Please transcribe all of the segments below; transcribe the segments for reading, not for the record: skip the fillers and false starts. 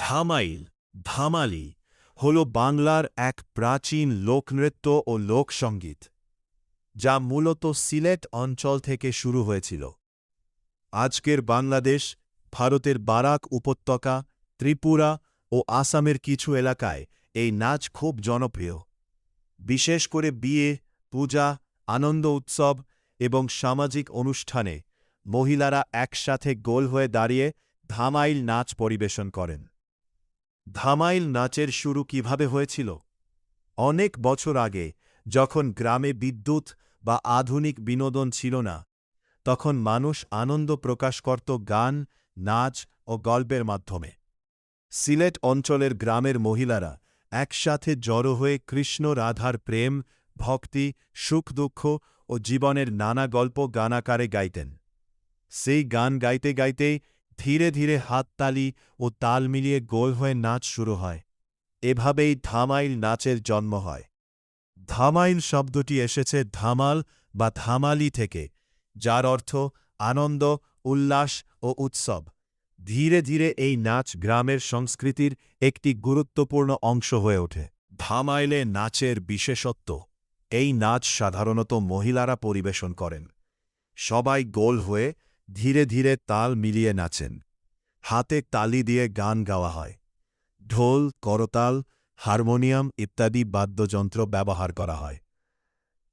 ধামাইল ধামালি হল বাংলার এক প্রাচীন লোকনৃত্য ও লোকসঙ্গীত যা মূলত সিলেট অঞ্চল থেকে শুরু হয়েছিল। আজকের বাংলাদেশ, ভারতের বারাক উপত্যকা, ত্রিপুরা ও আসামের কিছু এলাকায় এই নাচ খুব জনপ্রিয়। বিশেষ করে বিয়ে, পূজা, আনন্দ উৎসব এবং সামাজিক অনুষ্ঠানে মহিলারা একসাথে গোল হয়ে দাঁড়িয়ে ধামাইল নাচ পরিবেশন করেন। ধামাইল নাচের শুরু কিভাবে হয়েছিল? অনেক বছর আগে, যখন গ্রামে বিদ্যুৎ বা আধুনিক বিনোদন ছিল না, তখন মানুষ আনন্দ প্রকাশ করত গান, নাচ ও গল্পের মাধ্যমে। সিলেট অঞ্চলের গ্রামের মহিলারা একসাথে জড়ো হয়ে কৃষ্ণ রাধার প্রেম, ভক্তি, সুখ দুঃখ ও জীবনের নানা গল্প গানাকারে গাইতেন। সেই গান গাইতে গাইতেই ধীরে ধীরে হাততালি ও তাল মিলিয়ে গোল হয়ে নাচ শুরু হয়। এভাবেই ধামাইল নাচের জন্ম হয়। ধামাইল শব্দটি এসেছে ধামাল বা ধামালি থেকে, যার অর্থ আনন্দ, উল্লাস ও উৎসব। ধীরে ধীরে এই নাচ গ্রামের সংস্কৃতির একটি গুরুত্বপূর্ণ অংশ হয়ে ওঠে। ধামাইলে নাচের বিশেষত্ব: এই নাচ সাধারণত মহিলারা পরিবেশন করেন। সবাই গোল হয়ে ধীরে ধীরে তাল মিলিয়ে নাচেন। হাতে তালি দিয়ে গান গাওয়া হয়। ঢোল, করতাল, হারমোনিয়াম ইত্যাদি বাদ্যযন্ত্র ব্যবহার করা হয়।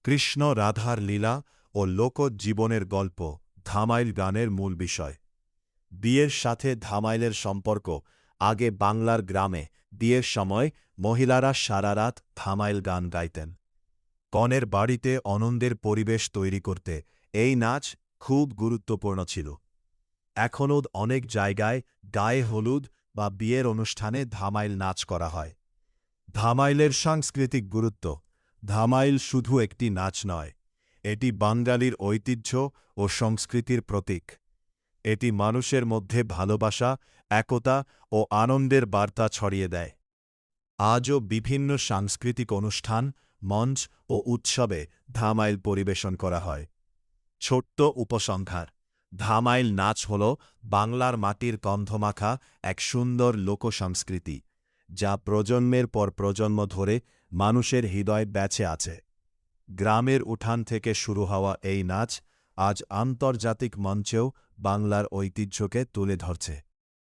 কৃষ্ণ রাধার লীলা ও লোকজীবনের গল্প ধামাইল গানের মূল বিষয়। বিয়ের সাথে ধামাইলের সম্পর্ক: আগে বাংলার গ্রামে বিয়ের সময় মহিলারা সারারাত ধামাইল গান গাইতেন। কনের বাড়িতে আনন্দের পরিবেশ তৈরি করতে এই নাচ খুব গুরুত্বপূর্ণ ছিল। এখনও অনেক জায়গায় গায়ে হলুদ বা বিয়ের অনুষ্ঠানে ধামাইল নাচ করা হয়। ধামাইলের সাংস্কৃতিক গুরুত্ব: ধামাইল শুধু একটি নাচ নয়, এটি বাঙালির ঐতিহ্য ও সংস্কৃতির প্রতীক। এটি মানুষের মধ্যে ভালোবাসা, একতা ও আনন্দের বার্তা ছড়িয়ে দেয়। আজও বিভিন্ন সাংস্কৃতিক অনুষ্ঠান, মঞ্চ ও উৎসবে ধামাইল পরিবেশন করা হয়। ছোট্ট উপসংহার: ধামাইল নাচ হল বাংলার মাটির গন্ধমাখা এক সুন্দর লোকসংস্কৃতি, যা প্রজন্মের পর প্রজন্ম ধরে মানুষের হৃদয়ে বেঁচে আছে। গ্রামের উঠান থেকে শুরু হওয়া এই নাচ আজ আন্তর্জাতিক মঞ্চেও বাংলার ঐতিহ্যকে তুলে ধরছে।